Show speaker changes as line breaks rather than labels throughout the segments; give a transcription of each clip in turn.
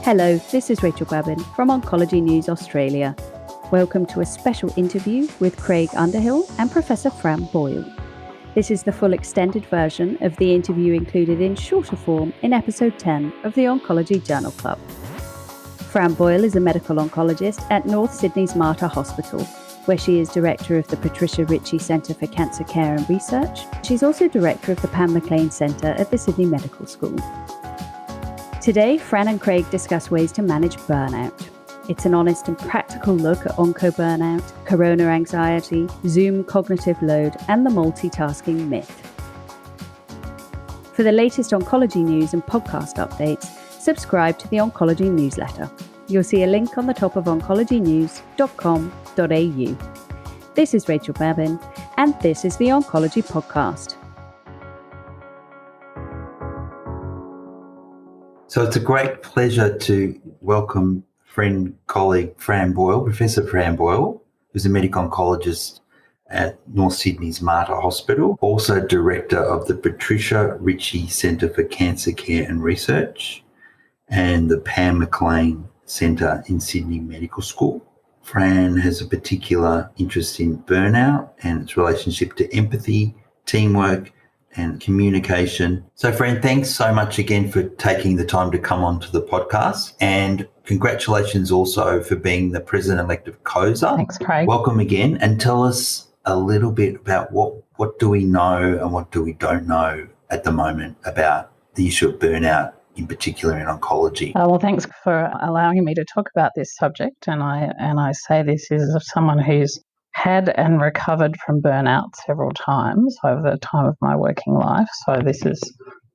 Hello, this is Rachel Babin from Oncology News Australia. Welcome to a special interview with Craig Underhill and Professor Fran Boyle. This is the full extended version of the interview included in shorter form in episode 10 of the Oncology Journal Club. Fran Boyle is a medical oncologist at North Sydney's Mater Hospital, where she is director of the Patricia Ritchie Centre for Cancer Care and Research. She's also director of the Pam McLean Centre at the Sydney Medical School. Today, Fran and Craig discuss ways to manage burnout. It's an honest and practical look at oncoburnout, corona anxiety, Zoom cognitive load, and the multitasking myth. For the latest oncology news and podcast updates, subscribe to the Oncology newsletter. You'll see a link on the top of oncologynews.com.au. This is Rachel Babin, and this is the Oncology Podcast.
So it's a great pleasure to welcome friend, colleague Fran Boyle, Professor Fran Boyle, who's a medical oncologist at North Sydney's Mater Hospital, also director of the Patricia Ritchie Centre for Cancer Care and Research and the Pam McLean Centre in Sydney Medical School. Fran has a particular interest in burnout and its relationship to empathy, teamwork, and communication. So, Fran, thanks so much again for taking the time to come onto the podcast, and congratulations also for being the president-elect of COSA.
Thanks, Craig.
Welcome again, and tell us a little bit about what do we know and what do we don't know at the moment about the issue of burnout, in particular in oncology.
Well, thanks for allowing me to talk about this subject, and I say this is someone who's had and recovered from burnout several times over the time of my working life. So this is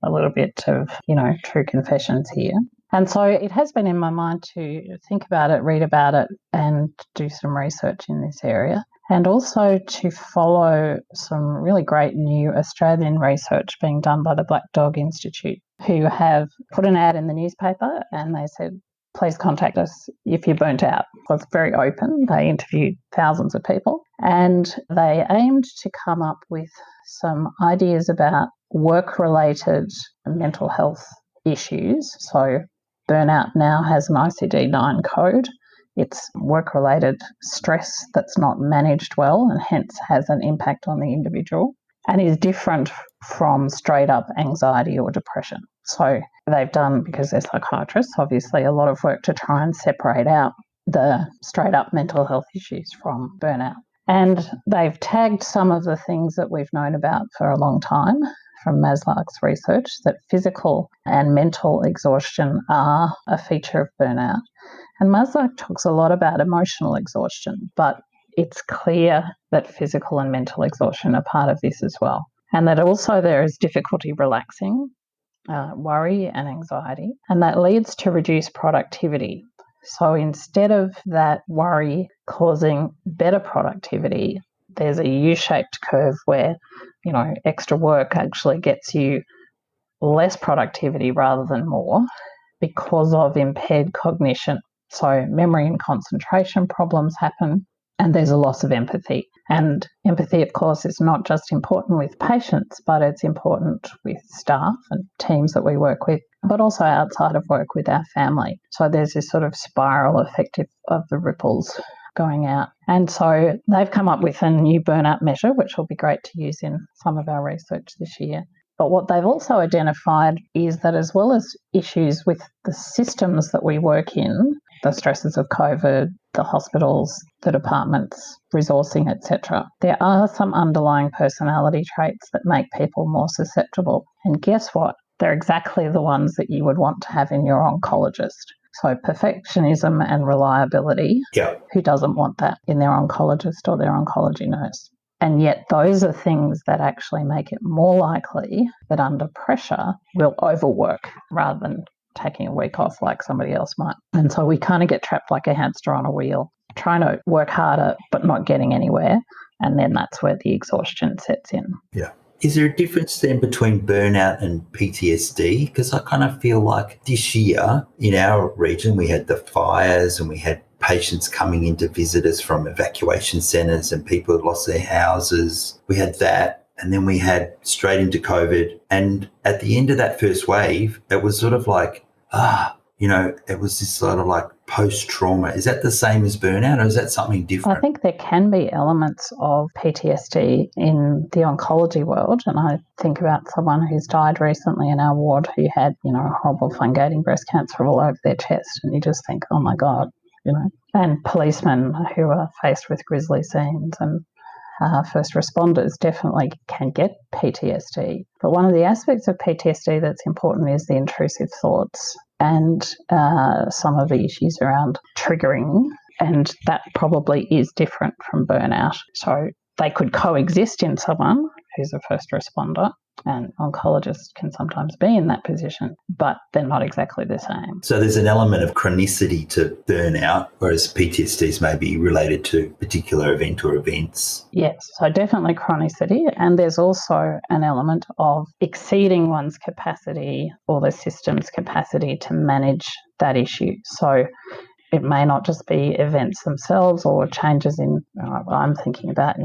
a little bit of, true confessions here. And so it has been in my mind to think about it, read about it, and do some research in this area. And also to follow some really great new Australian research being done by the Black Dog Institute, who have put an ad in the newspaper and they said, please contact us if you're burnt out. So it's very open. They interviewed thousands of people and they aimed to come up with some ideas about work-related mental health issues. So burnout now has an ICD-9 code. It's work-related stress that's not managed well and hence has an impact on the individual and is different from straight-up anxiety or depression. So they've done, because they're psychiatrists, obviously a lot of work to try and separate out the straight-up mental health issues from burnout. And they've tagged some of the things that we've known about for a long time from Maslach's research, that physical and mental exhaustion are a feature of burnout. And Maslach talks a lot about emotional exhaustion, but it's clear that physical and mental exhaustion are part of this as well. And that also there is difficulty relaxing, worry and anxiety, and that leads to reduced productivity. So instead of that worry causing better productivity, there's a U-shaped curve where, extra work actually gets you less productivity rather than more because of impaired cognition. So memory and concentration problems happen, and there's a loss of empathy. And empathy, of course, is not just important with patients, but it's important with staff and teams that we work with, but also outside of work with our family. So there's this sort of spiral effect of the ripples going out. And so they've come up with a new burnout measure, which will be great to use in some of our research this year. But what they've also identified is that as well as issues with the systems that we work in, the stresses of COVID, the hospitals, the departments, resourcing, etc., there are some underlying personality traits that make people more susceptible. And guess what? They're exactly the ones that you would want to have in your oncologist. So perfectionism and reliability, Who doesn't want that in their oncologist or their oncology nurse? And yet those are things that actually make it more likely that under pressure we'll overwork rather than taking a week off like somebody else might. And so we kind of get trapped like a hamster on a wheel, trying to work harder but not getting anywhere. And then that's where the exhaustion sets in.
Yeah. Is there a difference then between burnout and PTSD? Because I kind of feel like this year in our region we had the fires and we had patients coming in to visit us from evacuation centres and people had lost their houses. We had that. And then we had straight into COVID. And at the end of that first wave, it was sort of like, it was this sort of like post-trauma. Is that the same as burnout, or is that something different?
I think there can be elements of PTSD in the oncology world. And I think about someone who's died recently in our ward who had, horrible fungating breast cancer all over their chest. And you just think, oh my God, and policemen who are faced with grisly scenes, and first responders definitely can get PTSD. But one of the aspects of PTSD that's important is the intrusive thoughts and some of the issues around triggering, and that probably is different from burnout. So they could coexist in someone who's a first responder, and oncologists can sometimes be in that position, but they're not exactly the same.
So there's an element of chronicity to burnout, whereas PTSDs may be related to a particular event or events.
Yes, so definitely chronicity. And there's also an element of exceeding one's capacity or the system's capacity to manage that issue. So it may not just be events themselves or changes in, I'm thinking about,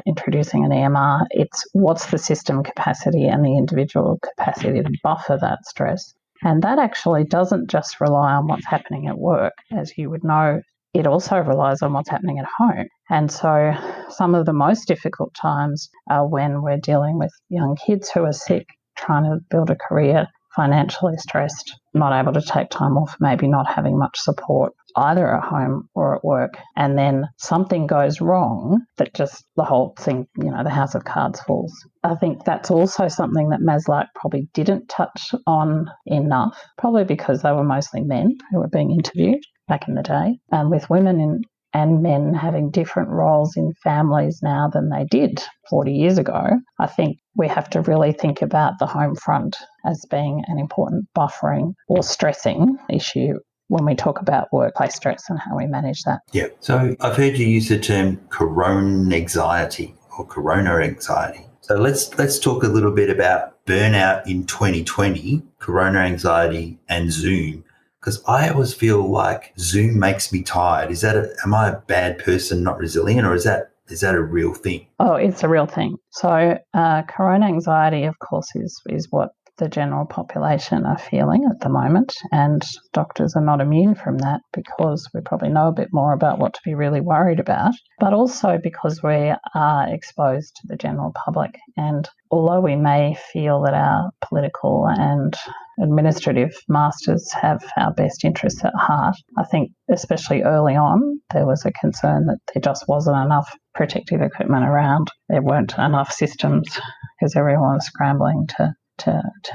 introducing an EMR. It's what's the system capacity and the individual capacity to buffer that stress. And that actually doesn't just rely on what's happening at work. As you would know, it also relies on what's happening at home. And so some of the most difficult times are when we're dealing with young kids who are sick, trying to build a career, financially stressed, not able to take time off, maybe not having much support either at home or at work, and then something goes wrong that just the whole thing, the house of cards falls. I think that's also something that Maslach probably didn't touch on enough, probably because they were mostly men who were being interviewed back in the day, and with women and men having different roles in families now than they did 40 years ago, I think we have to really think about the home front as being an important buffering or stressing issue when we talk about workplace stress and how we manage that.
Yeah. So I've heard you use the term corona anxiety or corona anxiety. So let's talk a little bit about burnout in 2020, corona anxiety, and Zoom. Because I always feel like Zoom makes me tired. Am I a bad person, not resilient, or is that a real thing?
Oh, it's a real thing. So corona anxiety, of course, is what the general population are feeling at the moment, and doctors are not immune from that because we probably know a bit more about what to be really worried about, but also because we are exposed to the general public. And although we may feel that our political and administrative masters have our best interests at heart, I think especially early on there was a concern that there just wasn't enough protective equipment around. There weren't enough systems because everyone was scrambling to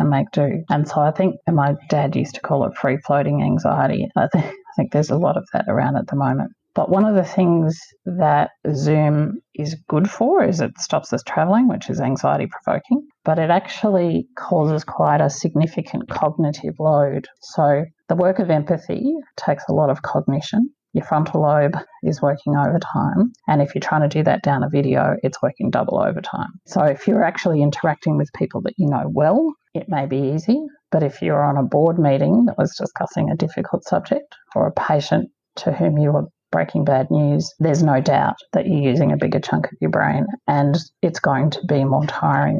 make do. And so I think, and my dad used to call it free-floating anxiety. I think there's a lot of that around at the moment. But one of the things that Zoom is good for is it stops us travelling, which is anxiety provoking, but it actually causes quite a significant cognitive load. So the work of empathy takes a lot of cognition. Your frontal lobe is working overtime. And if you're trying to do that down a video, it's working double overtime. So if you're actually interacting with people that you know well, it may be easy. But if you're on a board meeting that was discussing a difficult subject or a patient to whom you were breaking bad news, there's no doubt that you're using a bigger chunk of your brain and it's going to be more tiring.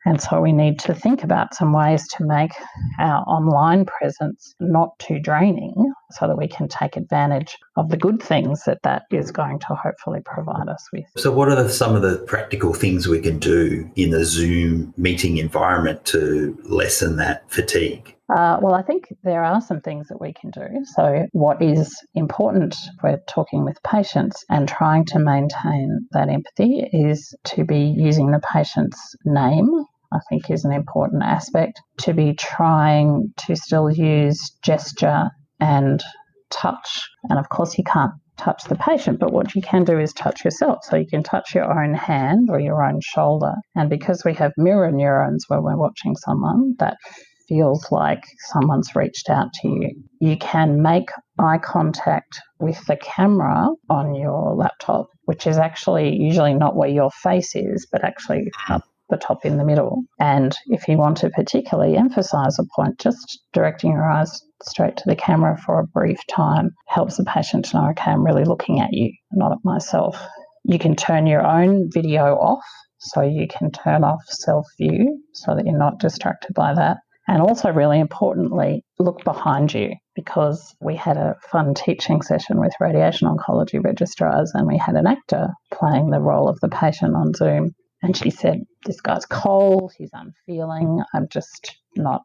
And so we need to think about some ways to make our online presence not too draining so that we can take advantage of the good things that is going to hopefully provide us with.
So what are some of the practical things we can do in the Zoom meeting environment to lessen that fatigue?
Well, I think there are some things that we can do. So what is important if we're talking with patients and trying to maintain that empathy is to be using the patient's name, I think is an important aspect, to be trying to still use gesture and touch. And of course you can't touch the patient, but what you can do is touch yourself. So you can touch your own hand or your own shoulder. And because we have mirror neurons when we're watching someone, that feels like someone's reached out to you. You can make eye contact with the camera on your laptop, which is actually usually not where your face is, but actually up the top in the middle. And if you want to particularly emphasize a point, just directing your eyes straight to the camera for a brief time helps the patient to know, okay, I'm really looking at you, not at myself. You can turn your own video off, so you can turn off self-view so that you're not distracted by that. And also, really importantly, look behind you, because we had a fun teaching session with radiation oncology registrars and we had an actor playing the role of the patient on Zoom. And she said, this guy's cold, he's unfeeling, I'm just not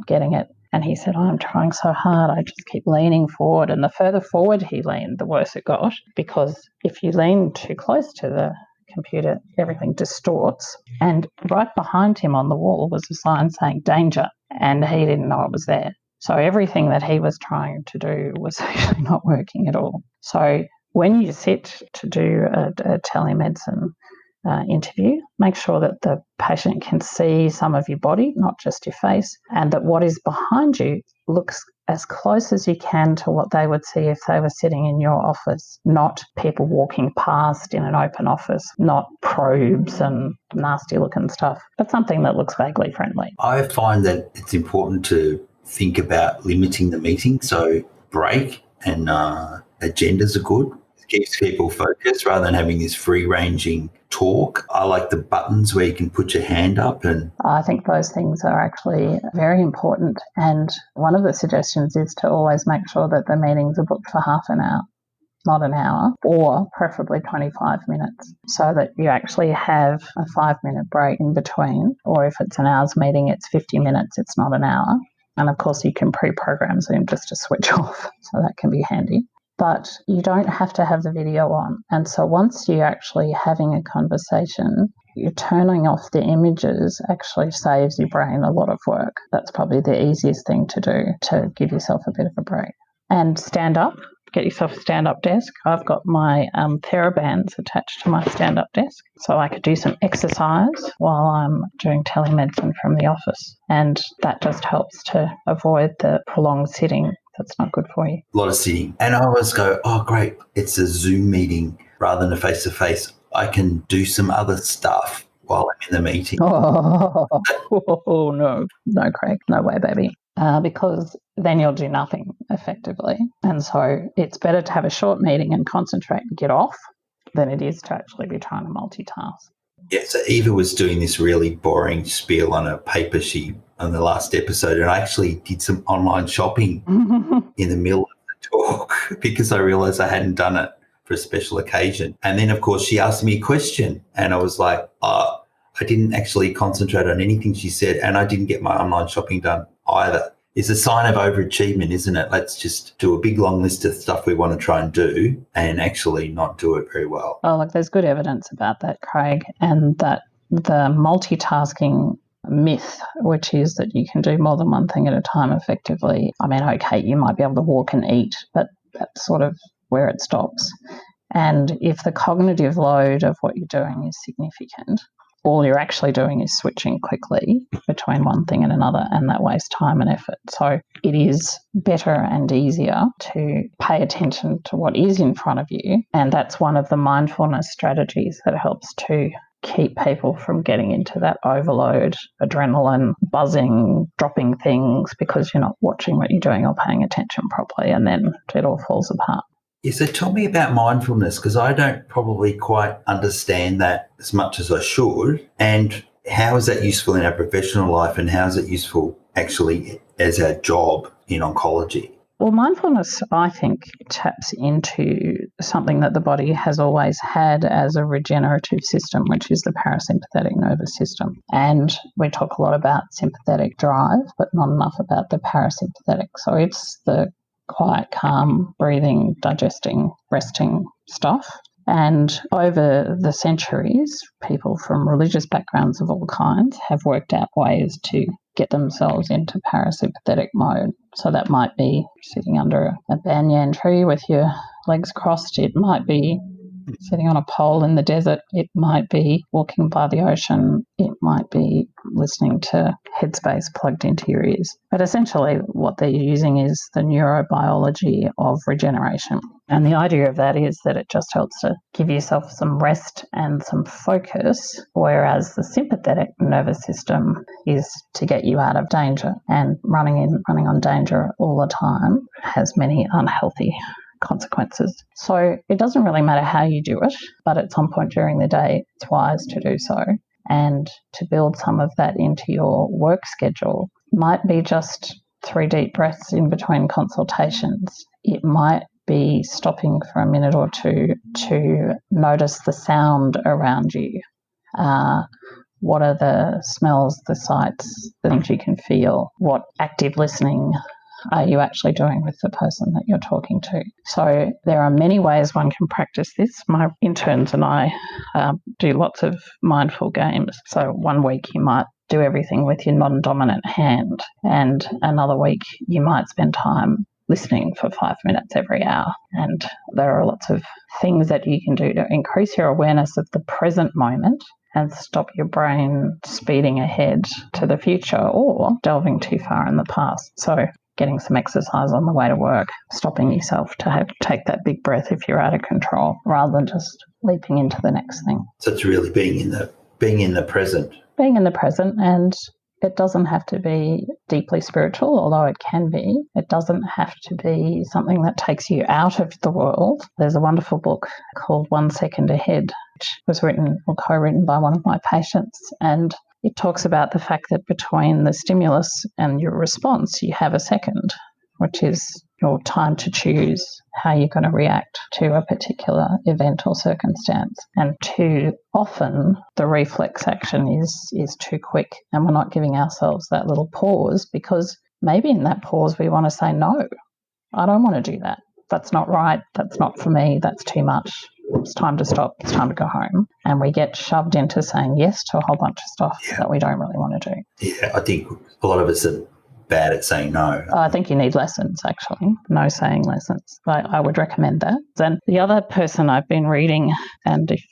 getting it. And he said, I'm trying so hard, I just keep leaning forward. And the further forward he leaned, the worse it got, because if you lean too close to the computer, everything distorts. And right behind him on the wall was a sign saying danger, and he didn't know it was there. So everything that he was trying to do was actually not working at all. So when you sit to do a telemedicine interview, make sure that the patient can see some of your body, not just your face, and that what is behind you looks as close as you can to what they would see if they were sitting in your office, not people walking past in an open office, not probes and nasty looking stuff, but something that looks vaguely friendly.
I find that it's important to think about limiting the meeting, so break and agendas are good. It keeps people focused rather than having this free-ranging talk. I like the buttons where you can put your hand up. And
I think those things are actually very important. And one of the suggestions is to always make sure that the meetings are booked for half an hour, not an hour, or preferably 25 minutes, so that you actually have a 5-minute break in between. Or if it's an hour's meeting, it's 50 minutes, it's not an hour. And of course, you can pre-program Zoom just to switch off, so that can be handy. But you don't have to have the video on. And so once you're actually having a conversation, you're turning off the images actually saves your brain a lot of work. That's probably the easiest thing to do to give yourself a bit of a break. And stand up. Get yourself a stand-up desk. I've got my TheraBands attached to my stand-up desk, so I could do some exercise while I'm doing telemedicine from the office. And that just helps to avoid the prolonged sitting. That's not good for you.
a lot of sitting. And I always go, oh, great, it's a Zoom meeting rather than a face-to-face. I can do some other stuff while I'm in the meeting.
Oh no. No, Craig. No way, baby. Because then you'll do nothing effectively. And so it's better to have a short meeting and concentrate and get off than it is to actually be trying to multitask.
Yeah, so Eva was doing this really boring spiel on a paper sheet on the last episode, and I actually did some online shopping in the middle of the talk because I realised I hadn't done it for a special occasion. And then, of course, she asked me a question, and I was like, I didn't actually concentrate on anything she said, and I didn't get my online shopping done either. It's a sign of overachievement, isn't it? Let's just do a big long list of stuff we want to try and do and actually not do it very well.
Oh, look, there's good evidence about that, Craig, and that the multitasking myth, which is that you can do more than one thing at a time effectively. I mean, okay, you might be able to walk and eat, but that's sort of where it stops. And if the cognitive load of what you're doing is significant, all you're actually doing is switching quickly between one thing and another, and that wastes time and effort. So it is better and easier to pay attention to what is in front of you, and that's one of the mindfulness strategies that helps to keep people from getting into that overload, adrenaline, buzzing, dropping things because you're not watching what you're doing or paying attention properly, and then it all falls apart.
Yeah, so tell me about mindfulness, because I don't probably quite understand that as much as I should. And how is that useful in our professional life, and how is it useful actually as our job in oncology?
Well, mindfulness, I think, taps into something that the body has always had as a regenerative system, which is the parasympathetic nervous system. And we talk a lot about sympathetic drive, but not enough about the parasympathetic. So it's the quiet, calm, breathing, digesting, resting stuff. And over the centuries, people from religious backgrounds of all kinds have worked out ways to get themselves into parasympathetic mode. So that might be sitting under a banyan tree with your legs crossed. It might be sitting on a pole in the desert. It might be walking by the ocean. It might be listening to headspace plugged into your ears. But essentially what they're using is the neurobiology of regeneration. And the idea of that is that it just helps to give yourself some rest and some focus, whereas the sympathetic nervous system is to get you out of danger. And running on danger all the time has many unhealthy consequences. So it doesn't really matter how you do it, but at some point during the day, it's wise to do so. And to build some of that into your work schedule might be just 3 deep breaths in between consultations. It might be stopping for a minute or two to notice the sound around you. What are the smells, the sights, the things you can feel? What active listening are you actually doing with the person that you're talking to? So there are many ways one can practice this. My interns and I do lots of mindful games. So one week you might do everything with your non-dominant hand, and another week you might spend time listening for 5 minutes every hour. And there are lots of things that you can do to increase your awareness of the present moment and stop your brain speeding ahead to the future or delving too far in the past. So getting some exercise on the way to work, stopping yourself to take that big breath if you're out of control, rather than just leaping into the next thing.
So it's really being in the present.
Being in the present, and it doesn't have to be deeply spiritual, although it can be. It doesn't have to be something that takes you out of the world. There's a wonderful book called 1 Second Ahead, which was written or co-written by one of my patients, and it talks about the fact that between the stimulus and your response, you have a second, which is your time to choose how you're going to react to a particular event or circumstance. And too often, the reflex action is too quick, and we're not giving ourselves that little pause, because maybe in that pause we want to say, no, I don't want to do that. That's not right. That's not for me. That's too much. It's time to stop. It's time to go home. And we get shoved into saying yes to a whole bunch of stuff that we don't really want to do.
Yeah, I think a lot of us are bad at saying no.
I think you need lessons, actually. No saying lessons. I would recommend that. Then the other person I've been reading, and if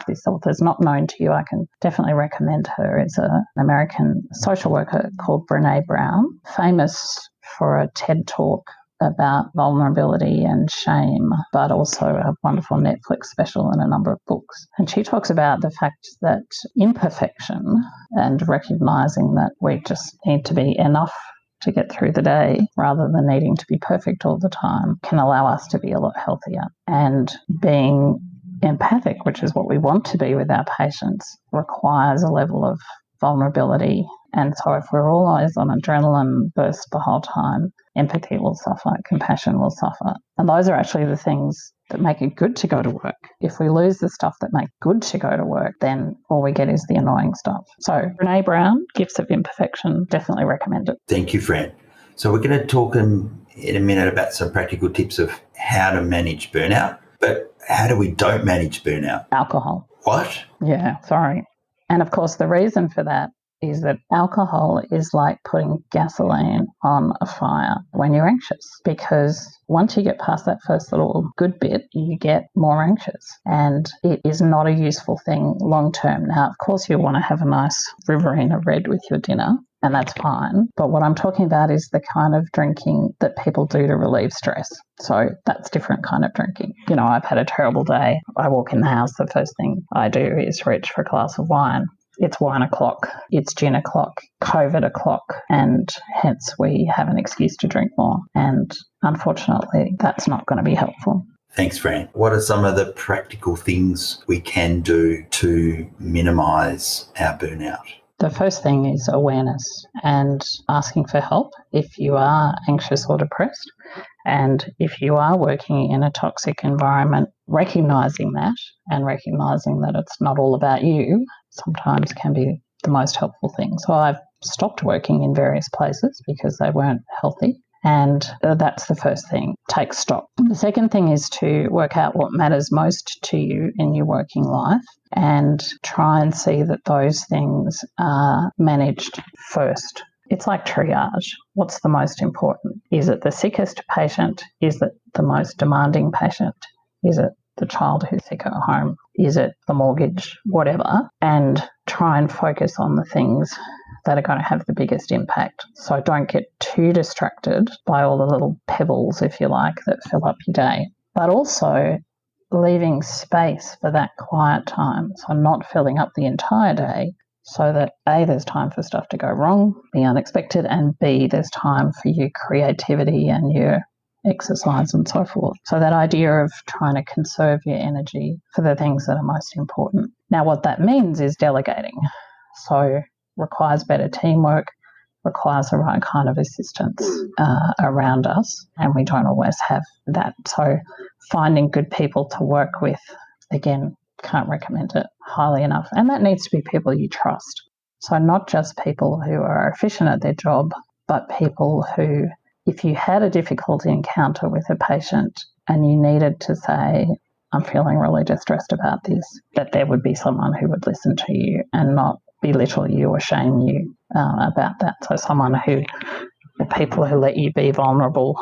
this author's not known to you, I can definitely recommend her, is an American social worker called Brené Brown, famous for a TED Talk about vulnerability and shame, but also a wonderful Netflix special and a number of books. And she talks about the fact that imperfection and recognising that we just need to be enough to get through the day rather than needing to be perfect all the time can allow us to be a lot healthier. And being empathic, which is what we want to be with our patients, requires a level of vulnerability. And so if we're always on adrenaline burst the whole time, empathy will suffer, compassion will suffer. And those are actually the things that make it good to go to work. If we lose the stuff that make good to go to work, then all we get is the annoying stuff. So Brené Brown, Gifts of Imperfection, definitely recommend it.
Thank you, Fran. So we're going to talk in a minute about some practical tips of how to manage burnout. But how do we don't manage burnout?
Alcohol.
What?
Yeah, sorry. And of course, the reason for that is that alcohol is like putting gasoline on a fire when you're anxious, because once you get past that first little good bit, you get more anxious, and it is not a useful thing long term. Now, of course, you want to have a nice Riverina Red with your dinner, and that's fine. But what I'm talking about is the kind of drinking that people do to relieve stress. So that's different kind of drinking. You know, I've had a terrible day. I walk in the house, the first thing I do is reach for a glass of wine. It's wine o'clock, it's gin o'clock, COVID o'clock, and hence we have an excuse to drink more. And unfortunately, that's not going to be helpful.
Thanks, Fran. What are some of the practical things we can do to minimise our burnout?
The first thing is awareness and asking for help if you are anxious or depressed. And if you are working in a toxic environment, recognising that and recognising that it's not all about you sometimes can be the most helpful thing. So I've stopped working in various places because they weren't healthy. And that's the first thing. Take stock. The second thing is to work out what matters most to you in your working life and try and see that those things are managed first. It's like triage. What's the most important? Is it the sickest patient? Is it the most demanding patient? Is it the child who's sick at home? Is it the mortgage? Whatever. And try and focus on the things that are going to have the biggest impact. So don't get too distracted by all the little pebbles, if you like, that fill up your day. But also leaving space for that quiet time. So not filling up the entire day, so that A, there's time for stuff to go wrong, the unexpected, and B, there's time for your creativity and your exercise and so forth. So that idea of trying to conserve your energy for the things that are most important. Now, what that means is delegating. So requires better teamwork, requires the right kind of assistance around us, and we don't always have that. So finding good people to work with, again, can't recommend it highly enough. And that needs to be people you trust. So not just people who are efficient at their job, but people who, if you had a difficulty encounter with a patient and you needed to say, I'm feeling really distressed about this, that there would be someone who would listen to you and not belittle you or shame you about that. So people who let you be vulnerable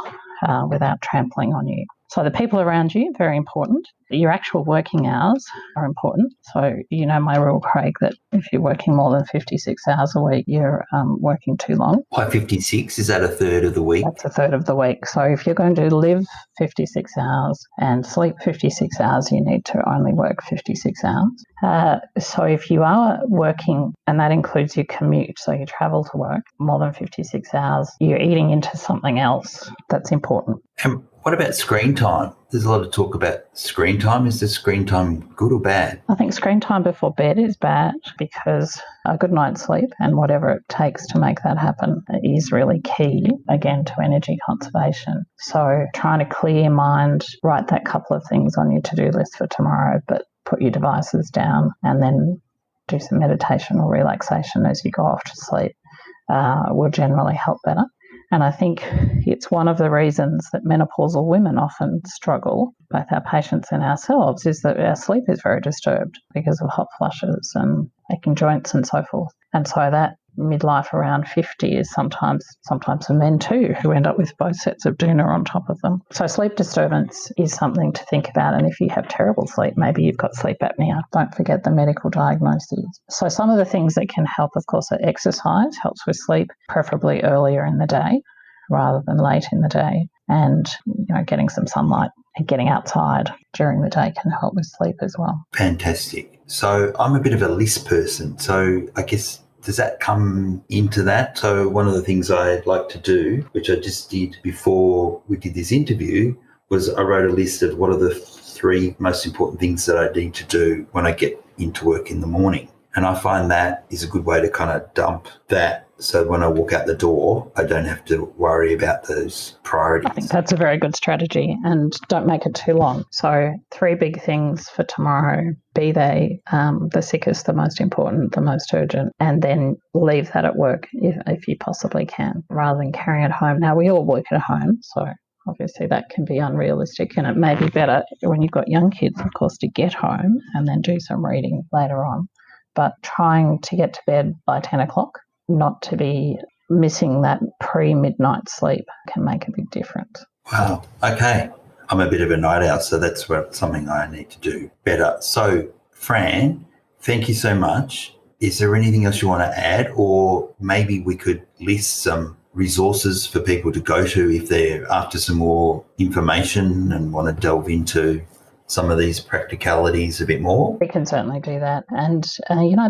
without trampling on you. So the people around you, very important. Your actual working hours are important. So you know my rule, Craig, that if you're working more than 56 hours a week, you're working too long.
By 56, is that a third of the week?
That's a third of the week. So if you're going to live 56 hours and sleep 56 hours, you need to only work 56 hours. So if you are working, and that includes your commute, so you travel to work more than 56 hours, you're eating into something else that's important.
And what about screen time? There's a lot of talk about screen time. Is the screen time good or bad?
I think screen time before bed is bad because a good night's sleep and whatever it takes to make that happen is really key, again, to energy conservation. So trying to clear your mind, write that couple of things on your to-do list for tomorrow, but put your devices down and then do some meditation or relaxation as you go off to sleep will generally help better. And I think it's one of the reasons that menopausal women often struggle, both our patients and ourselves, is that our sleep is very disturbed because of hot flushes and aching joints and so forth. And so that midlife around 50 is sometimes for men too, who end up with both sets of doona on top of them. So sleep disturbance is something to think about. And if you have terrible sleep, maybe you've got sleep apnea. Don't forget the medical diagnoses. So some of the things that can help, of course, are exercise, helps with sleep, preferably earlier in the day rather than late in the day. And getting some sunlight and getting outside during the day can help with sleep as well.
Fantastic. So I'm a bit of a list person. So I guess, does that come into that? So one of the things I like to do, which I just did before we did this interview, was I wrote a list of what are the 3 most important things that I need to do when I get into work in the morning. And I find that is a good way to kind of dump that. So when I walk out the door, I don't have to worry about those priorities.
I think that's a very good strategy, and don't make it too long. So 3 big things for tomorrow, be they the sickest, the most important, the most urgent, and then leave that at work if you possibly can, rather than carrying it home. Now, we all work at home, so obviously that can be unrealistic, and it may be better when you've got young kids, of course, to get home and then do some reading later on. But trying to get to bed by 10 o'clock, not to be missing that pre-midnight sleep, can make a big difference.
Wow. Okay. I'm a bit of a night owl, so that's something I need to do better. So, Fran, thank you so much. Is there anything else you want to add, or maybe we could list some resources for people to go to if they're after some more information and want to delve into some of these practicalities a bit more?
We can certainly do that. And,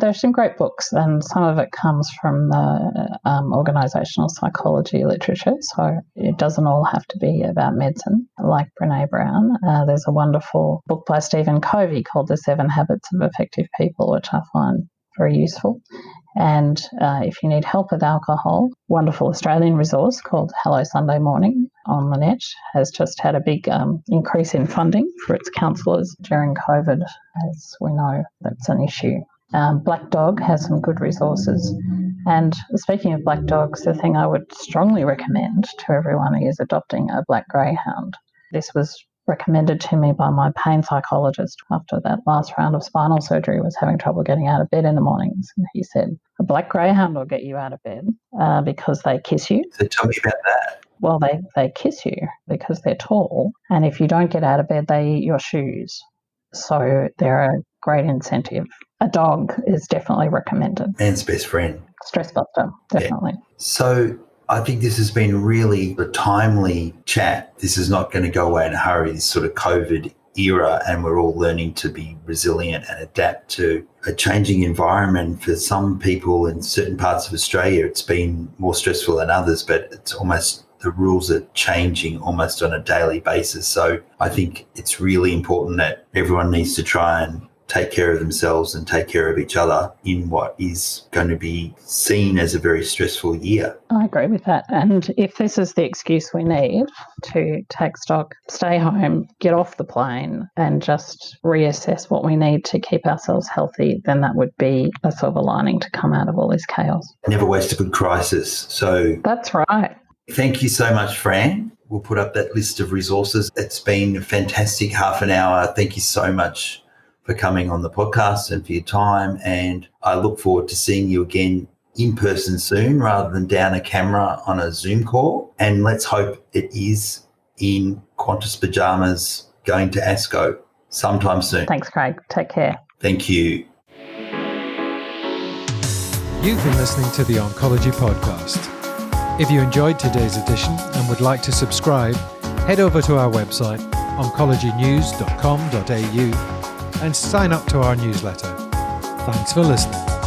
there's some great books, and some of it comes from the organisational psychology literature. So it doesn't all have to be about medicine, like Brene Brown. There's a wonderful book by Stephen Covey called The 7 Habits of Effective People, which I find very useful. And if you need help with alcohol, wonderful Australian resource called Hello Sunday Morning on the net has just had a big increase in funding for its counsellors during COVID. As we know, that's an issue. Black Dog has some good resources. And speaking of black dogs, the thing I would strongly recommend to everyone is adopting a black greyhound. This was recommended to me by my pain psychologist after that last round of spinal surgery, was having trouble getting out of bed in the mornings. And he said, a black greyhound will get you out of bed because they kiss you.
So tell me about that.
Well, they kiss you because they're tall. And if you don't get out of bed, they eat your shoes. So they're a great incentive. A dog is definitely recommended.
Man's best friend.
Stress buster, definitely.
Yeah. So I think this has been really a timely chat. This is not going to go away in a hurry, this sort of COVID era, and we're all learning to be resilient and adapt to a changing environment. For some people in certain parts of Australia, it's been more stressful than others, but it's almost the rules are changing almost on a daily basis. So I think it's really important that everyone needs to try and take care of themselves and take care of each other in what is going to be seen as a very stressful year.
I agree with that. And if this is the excuse we need to take stock, stay home, get off the plane and just reassess what we need to keep ourselves healthy, then that would be a silver lining to come out of all this chaos.
Never waste a good crisis. So
that's right.
Thank you so much, Fran. We'll put up that list of resources. It's been a fantastic half an hour. Thank you so much for coming on the podcast and for your time. And I look forward to seeing you again in person soon rather than down a camera on a Zoom call. And let's hope it is in Qantas pajamas going to ASCO sometime soon.
Thanks, Craig. Take care.
Thank you.
You've been listening to the Oncology Podcast. If you enjoyed today's edition and would like to subscribe, head over to our website, oncologynews.com.au, and sign up to our newsletter. Thanks for listening.